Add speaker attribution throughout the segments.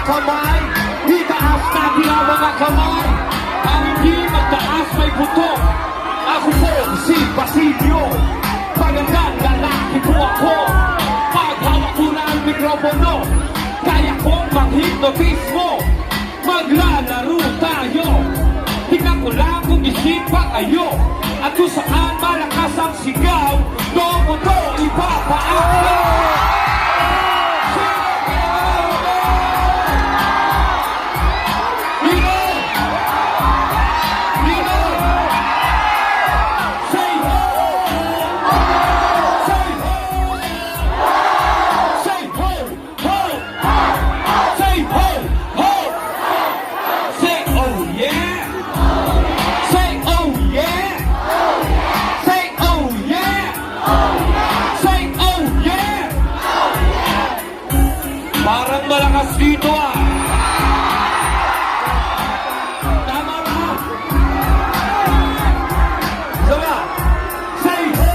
Speaker 1: kamay, itaas natin ang mga kamay. Ang hindi magtaas may buto. Ako po si Basilio, magandang lalaki po ako. Pag hawak ko na ang mikropono, kaya kong mag-hypnotismo. Maglalaro tayo, tingnan ko lang kung isipa kayo. At kung saan malakas ang sigaw, doon mo to ipapaako. Parang malakas dito ah. Tama ba? Sama. Say ho!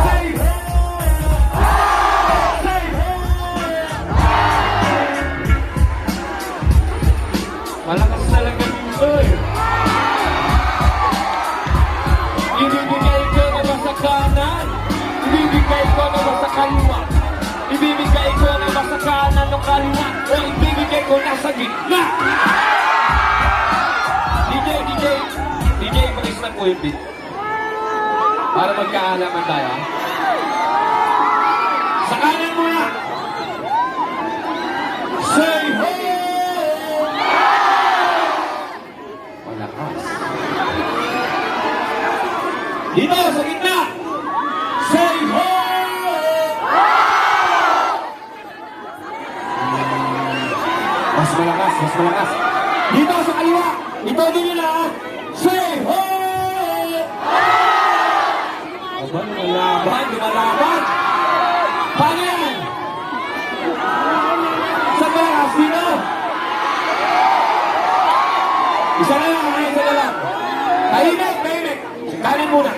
Speaker 1: Say ho! Say ho! Malakas talaga dito eh. Ibibigay ko naman sa kanan. Ibibigay ko naman sa kaliwa. Ibibigay ko na ba sa kanan o kaliwa o ibibigay ko na sa gitna? DJ, pakis lang po yung beat. Para magkaalaman tayo. Sa kanan muna. Say ho! Malakas. Dito, sa gitna. Say ho! Mas malakas, mas malakas. Dito sa kaliwa. Ito din nila. Say ho! Aba, lumalaban. Paano yan? Sa malakas dito. Isa na lang. Tahimik. Kanin muna.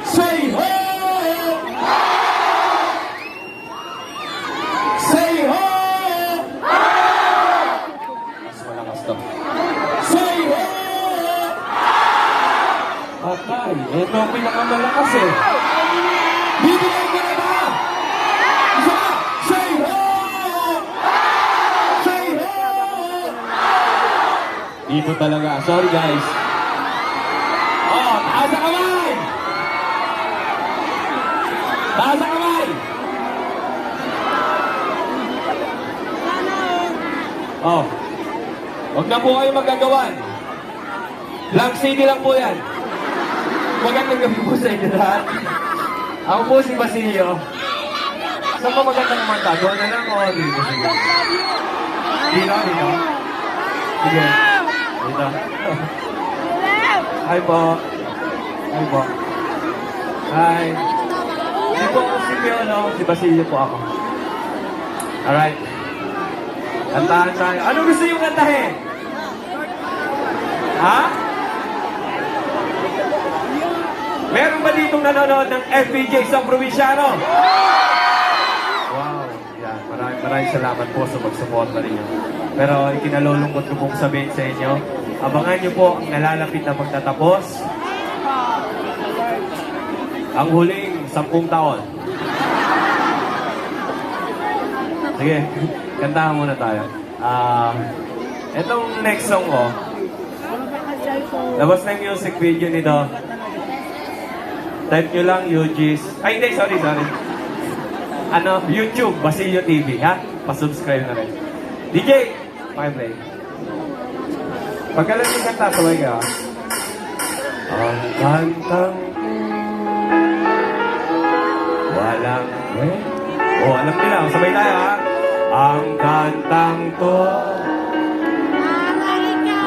Speaker 1: Say ho! Say ho! Say ho! Patay, ito ang pinakamalakas eh. Bibigay ko na ba? Isa ka! Say ho! Say ho! Dito talaga. Sorry guys. Oh, taas ang kamay! Taas ang kamay! Oh. Huwag na po kayo magagawan. Blank city lang po yan. Magandang gabi po sa inyo lahat. Ako po si Basilio. Saan po magandang kumanta? Doon na lang o dito? Sige. Dito? Sige. Dito. Hi po. Hi. Hindi po ako si Piolo. Si Basilio po ako. Alright. Kantahan tayo. Ano gusto yung kantahin? Ha? Meron ba ditong nanonood ng FPJ sa Provinciano? Wow. Yan. Maraming salamat po sa pagsuporta ninyo. Pero ikinalulungkot ko pong sabihin sa inyo, abangan nyo po ang nalalapit na pagtatapos. Ang huling 10 taon. Sige. Kantahan muna tayo. Itong next song ko, labas na yung music video nito. Type nyo lang UG's. Ay, hindi, sorry. YouTube, Basilio TV, ha? Pa-subscribe na rin. DJ, pakiplay. Pagkalan yung kanta, sabay ka, ha? Ang kantang walang alam nila, sabay tayo, ha? Ang kantang to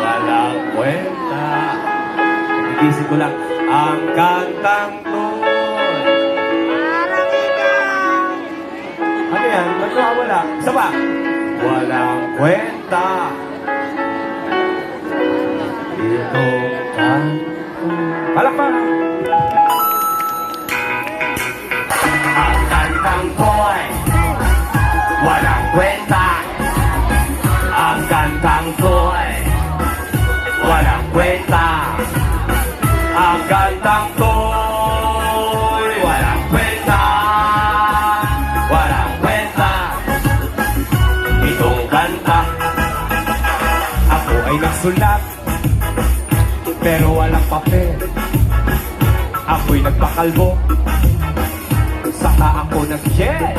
Speaker 1: walang kwenta. Igisip ko lang. Ang kantang to ano yan? Ba't wala? Isa pa? Walang kwenta. Ito kanto. Palakpak! Ang kantang to'y walang kwenta. kanta. Ako ay nagsulat, pero walang papel. Ako'y nagpakalbo, saka ako nag-jet.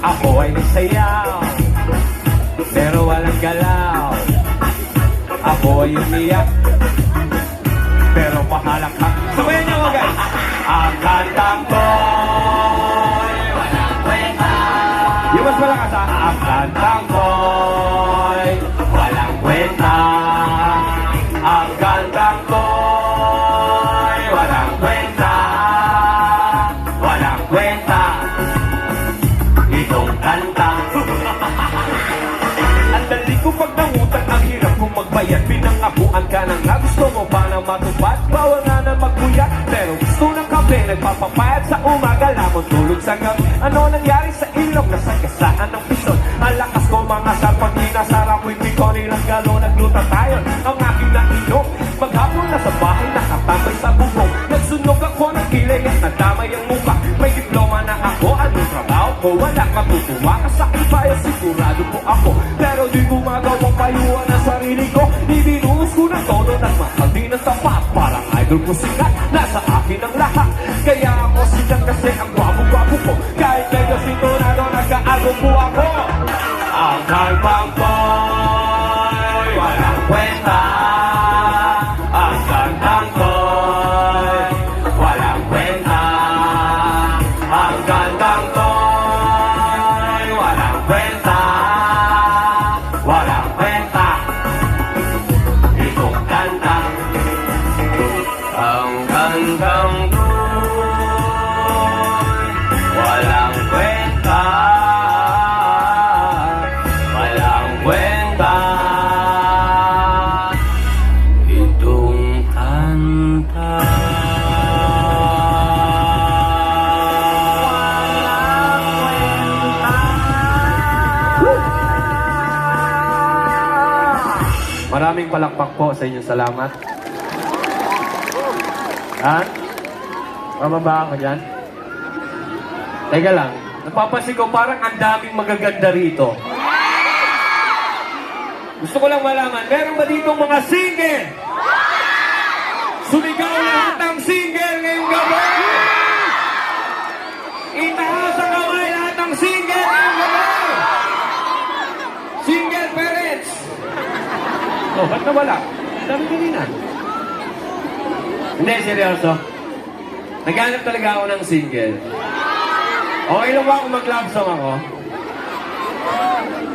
Speaker 1: Ako ay nagsayaw, pero walang galaw. Ako ay umiyak, pero pahalakak. Sabayan niyo ako, guys. Ang kantang ko'y walang kwenta. Yung mas malakas, ha? Ang kantang ko'y walang kwenta. Ang kantang ko'y walang kwenta. Walang kwenta itong kanta. Ang dali ko pag nangutang, ang hirap kong magbayad. Pinangakuan ka na nga, gusto mo pa na matupad. Bawal nga na magbuyat, pero gusto ng kape. Nagpapapayat sa umaga, lamang tulog sa gabi. Ano nangyari sa ilong? Nasagasaan ng pison. Ang lakas ko mga sarpang inasara ko'y piko. Nilang galo, nagluta tayo ang aking nainom. Maghapon na sa bahay, nakatambay sa bubong. Nagsunog ako ng kilay at nadamay ang muka. May diploma na ako, anong trabaho ko? Wala matutuwa ka sa ibayo, sigurado po ako. Pero di gumagawang payuan ang sarili ko. Ibinuhos ko ng todo, nagmasal din ang sapat. Parang idol ko sikat, nasa akin ang lahat. Kaya ako sikat kasi ang gwapo-gwapo ko. Kahit medyo sinunado, nagkaago po ako. Ang kalbang ko'y walang kwenta. Ang kantang ko'y walang kwenta. Ang kantang ko'y walang kwenta. Walang kwenta itong kanta. Ang kantang ko'y walang kwenta. Walang kwenta itong kanta. Maraming palakpak po sa inyong salamat. Ha? Mababa ako dyan? Teka lang, napapansin ko parang ang daming magaganda rito. Gusto ko lang malaman, meron ba ditong mga single? Sumigaw lahat ng single ngayong gabi! Itaas ang kamay lahat ng single ngayong gabi! Single parents! Oh, ba't nawala? Dami kanina. Hindi, seryoso. Naghanap talaga ako ng single. Okay lang ba kung mag-love song ako?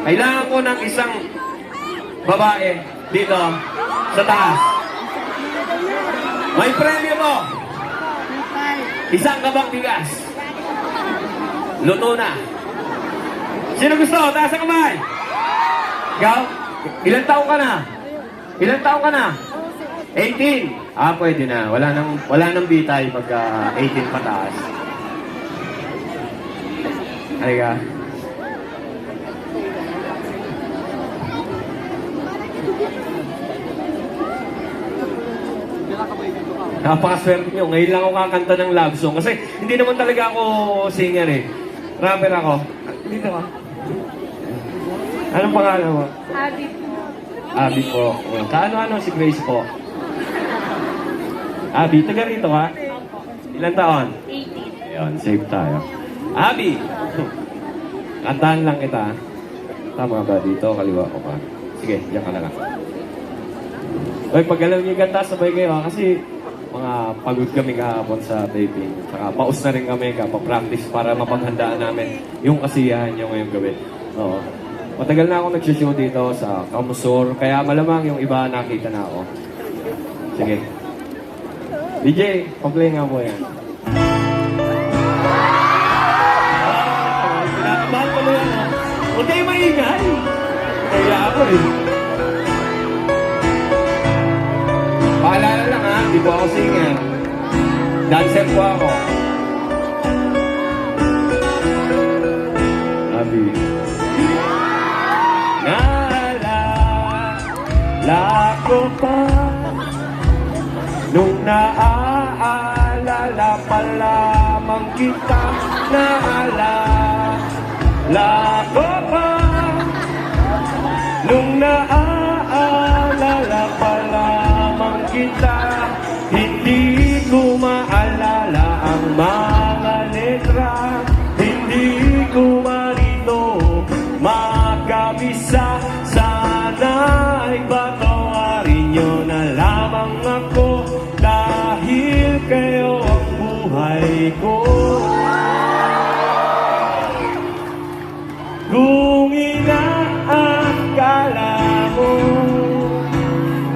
Speaker 1: Kailangan ko ng isang babae dito sa taas. May premyo mo. Isang kabang bigas. Luto na. Sino gusto? Taas ang kamay. Ikaw? Ilang taong ka na? Ilang taong ka na? 18. Ah, pwede na. Wala nang bitay pagka 18 pataas. Halika. Napakaswerte nyo. Ngayon lang ako kakanta ng love song. Kasi hindi naman talaga ako singer eh. Rapper ako. Dito ka. Anong pangalan mo?
Speaker 2: Abi po.
Speaker 1: Abi po. Kaano-ano si Grace po? Abi, taga rito ka? Ilang taon?
Speaker 2: 18.
Speaker 1: Ayun, safe tayo. Abi! Kantahan lang kita. Tama ba dito? Kaliwa ko pa. Sige, diyan ka na lang. Uy, pag alam niyo ganda, sabay kayo ha? Kasi mga pagod kami kahapon sa taping. Saka paus na rin kami pa-practice para mapaghandaan namin yung kasiyahan nyo ngayong gabi. Oo. Matagal na ako nag-show dito sa Kamusor, kaya malamang yung iba nakita na ako. Sige. DJ, pag-play nga po yan. Kinakabahan ko na yan ha. Huwag kayo maingay. Kaya ako eh. Paalala lang ha, di po ako singer. Dancer po ako. Abi. Naalala ko pa nung naaalala pa lamang kita. Naalala ko pa
Speaker 2: makabisa. Sana'y patawarin nyo na lamang ako dahil kayo ang buhay ko. Kung inaakala mo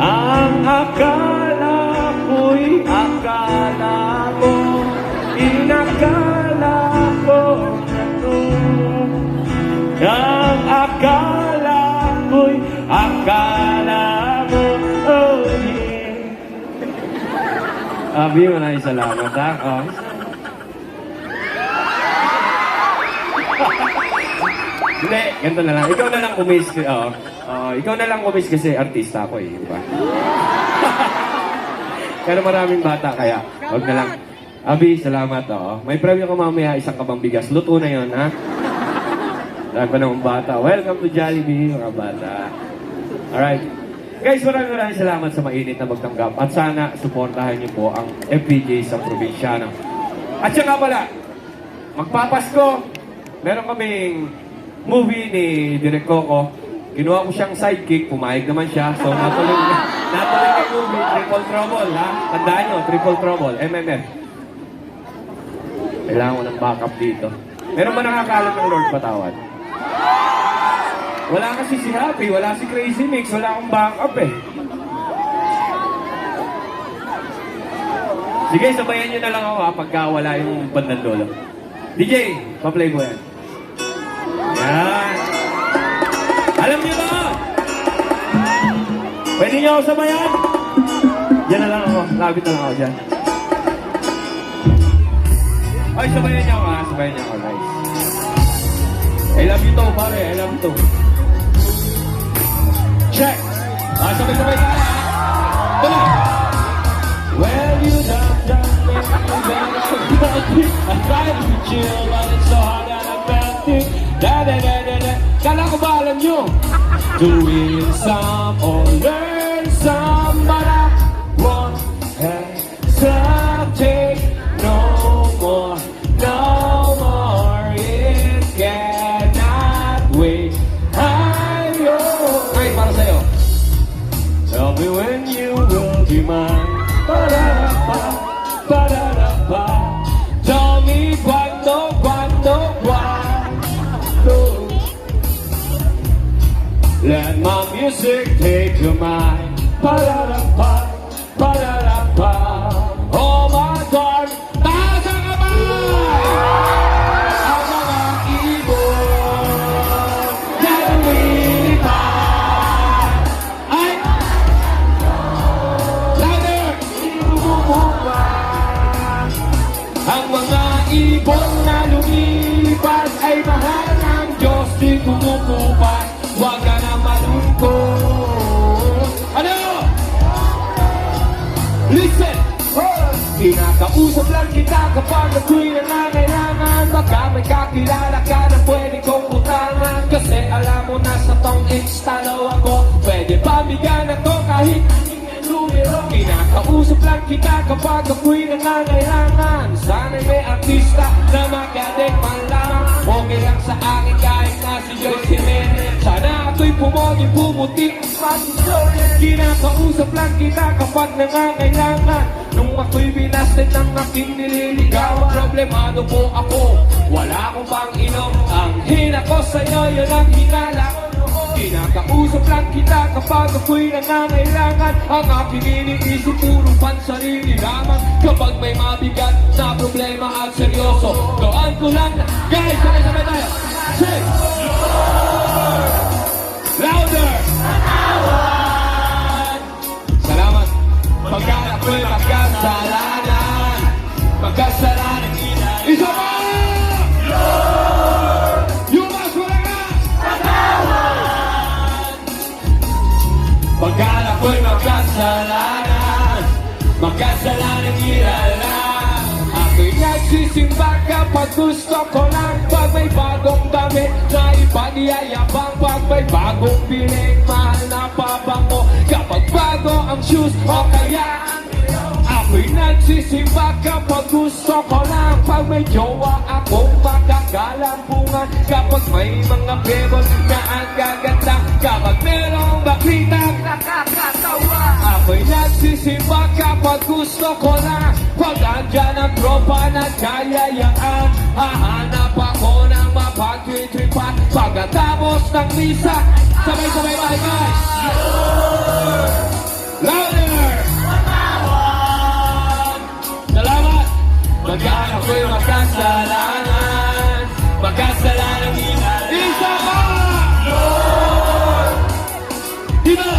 Speaker 2: ang akala ko'y akala mo, inakala ko na to. Ang akala ko'y akala mo, oh yeah. Abi, maraming salamat ha. Oh. Hindi, ganito na lang. Ikaw na lang kumis. Ikaw na lang kumis kasi artista ako eh, di ba? Pero maraming bata kaya, wag na lang. Abi, salamat oh. May premyo ko mamaya, isang kabang bigas. Luto na yon ha? Dahil pa naman bata. Welcome to Jollibee, mga bata. Alright. Guys, maraming salamat sa mainit na magtanggap. At sana, suportahan niyo po ang FPJ sa probinsyano. At siya nga pala, magpapasko. Meron kaming movie ni Direk Coco. Kinuha ko siyang sidekick, pumayag naman siya. So, natuloy yung movie, Triple Trouble, ha? Tandaan nyo, Triple Trouble, MMF. Kailangan ko ng backup dito. Meron ba nakakalam ng Lord Patawad? Wala kasi si Happy, wala si Crazy Mix, wala akong backup eh. Sige, sabayan nyo na lang ako ha, pagka wala yung bandang lolo. DJ, pa-play mo yan. Yan. Alam niyo ba? Pwede niyo ako sabayan? Yan na lang ako. Labit na lang ako dyan. Ay, sabayan niyo ako ha. Sabayan niyo ako, guys. I love you to, pare. I love you to. Check. Sabay-sabay ka ha. Tuloy. Well, you done me. I'm trying to chill, but it's so hard that I felt it. Da-da-da-da-da. Kala ko ba alam nyo? Doing some or learn some, but I won't hesitate no more, no more. It cannot wait. Ay, para sa'yo. Tell me when you will be mine. Ba-da-da-ba, ba-da-da-ba. Tell me cuando. Let my music take your mind. Pa-da-da-pa, pa-da-da-pa. Oh my God, taas ang kamay! Ang mga ibon na lumilipad. Ay! Louder! Ang mga ibon na lumilipad ay mahal ng Diyos, di kumukupas. Huwag ka na malungkot. Ano? Listen! Kinakausap lang kita kapag ako'y nangangailangan. Baka may kakilala ka na pwede kong utangan. Kasi alam mo na sa tong instalo ako. Pwede pa bigyan ako kahit numero. Kinakausap lang kita kapag ako'y nangangailangan. Sana'y may artista na magaling man lang. Okay lang sa akin kahit na si Joyce Jimenez. Sana ako'y pumuti kinakausap lang kita kapag nangangailangan. Nung ako'y binasted ng aking nililigawan, problemado po ako, wala akong pang-inom. Ang hina ko sa'yo, yun ang hinala ko. Kinakausap lang kita kapag ako'y nangangailangan. Ang aking iniisip puro pansarili lamang. Kapag may mabigat na problema at seryoso, gawaan ko lang na. Guys, sabay-sabay tayo. Say! Louder! Salamat. Pagka ako'y magkasalanan, isa pa! Yumas mo lang na! Pagka ako'y magkasalanan ilala. Ako'y nagsisimba kapag gusto ko lang. Pag may bagong damit na ipaniyayabang. Pag may bagong piling, mahal na pabango. Kapag bago ang shoes o kaya ako'y nagsisimba kapag gusto ko lang. Pag may jowa akong makakalampungan. Kapag may mga bebon
Speaker 1: gusto ko na pag andyan ang tropa na kayayaan. Hahanap ako ng mapagtitripan pagkatapos ng misa. Sabay-sabay maingay. Louder! Salamat! Pagkaan ako'y makasalanan, makasalanan ilan. Isa pa! Diba?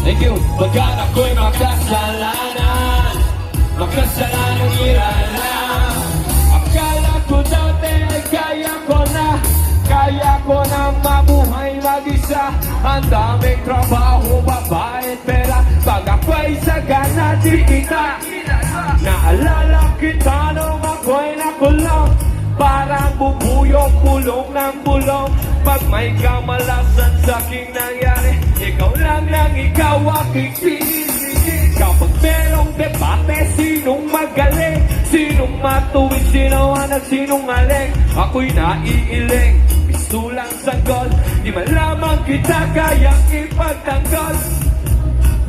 Speaker 1: Thank you. Pagkaan ako'y makasalanan, makasalanan ilan lang. Akala ko dati ay kaya ko na mabuhay mag-isa. Ang daming trabaho, babae, pera. Pag ako'y sagana, di kita naalala kita nung ako'y nakulong. Parang bubuyog, bulong ng bulong. Pag may kamalasan sa aking nangyari, ikaw lang nang ikaw aking pinisigin. Kapag merong debate, sinong magaling? Sinong matuwid, sino ang nagsinungaling? Ako'y naiiling, pistulang sanggol. Di malamang kita kayang ipagtanggol.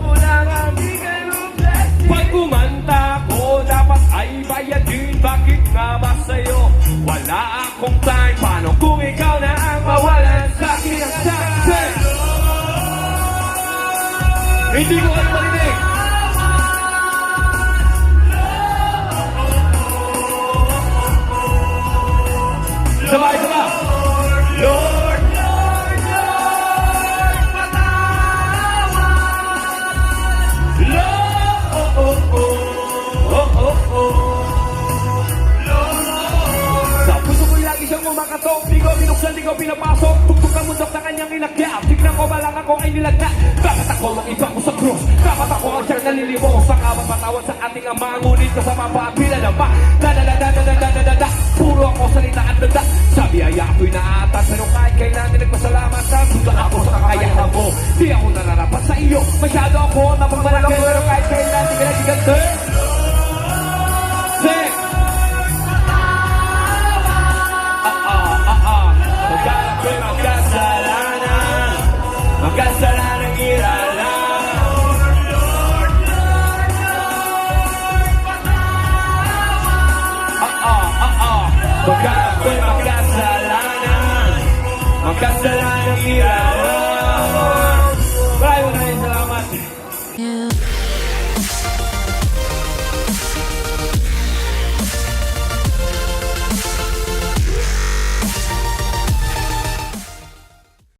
Speaker 1: Walang aming rubles. Pag kumanta ko, dapat ay bayadin. Bakit nga ba sa'yo? Wala akong time. Paano kung ikaw na ang mawalan sa'kin ang saksi? Hindi ko kayo marinig. Sabay, sabay. Lord, Lord, Lord, patawad. Lord, oh, oh, oh, oh, oh, oh. Lord. Sa puso ko'y lagi siyang umakatok. Di ko binuksan, di ko pinapasok. Tugtog ang mundok na kanyang inakyat. Tignan ko ba lang ako ay nilagna. Bakit ako mag-iba ko sa krus? Dapat ako ang siyang nalilibos. Sa kapat patawad sa ating ama. Ngunit kasama pa ang pinalamba. Da-da-da-da-da-da-da-da-da. Puro ako salita at dada. Sa biyaya ako'y naatas. Pero kahit kailan din nagpasalamat. Nandun ako sa kakayahan mo. Di ako nararapat sa iyo. Masyado ako napagmalaki. Pero kahit kailan din kinagigante. Sing! Pagkalap ko'y magkasalanan. Magkasalanang iralan. Pagkalap ko'y magkasalanan. Magkasalanang iralan.